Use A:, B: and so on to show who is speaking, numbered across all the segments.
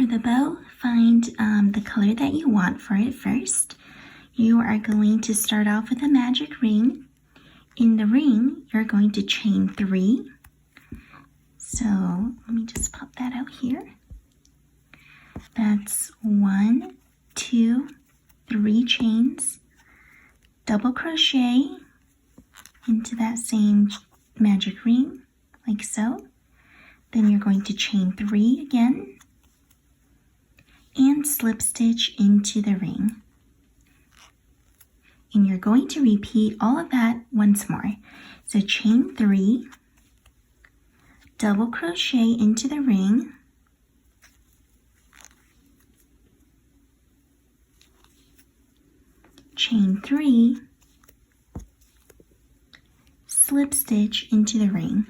A: the bow, find the color that you want for it first. You are going to start off with a magic ring. In the ring, you're going to chain 3. So let me just pop that out here. That's 1, 2, 3 chains, double crochet into that same magic ring, like so. Then you're going to chain 3 again and slip stitch into the ring. And you're going to repeat all of that once more. So chain 3, double crochet into the ring, chain 3, slip stitch into the ring.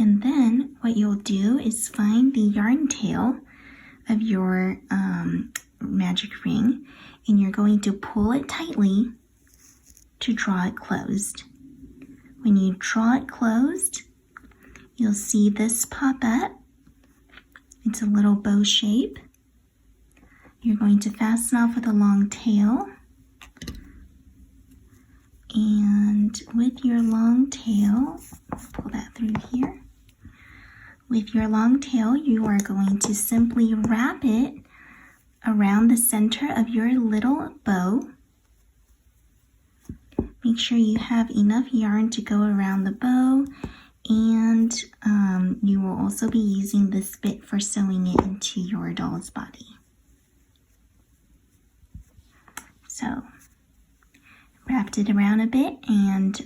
A: And then what you'll do is find the yarn tail of your magic ring, and you're going to pull it tightly to draw it closed. When you draw it closed, you'll see this pop up. It's a little bow shape. You're going to fasten off with a long tail. And with your long tail, pull that through here. With your long tail, you are going to simply wrap it around the center of your little bow. Make sure you have enough yarn to go around the bow, and you will also be using this bit for sewing it into your doll's body. So, wrapped it around a bit, and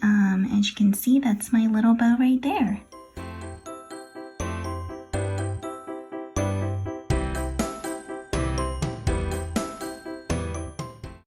A: as you can see, that's my little bow right there.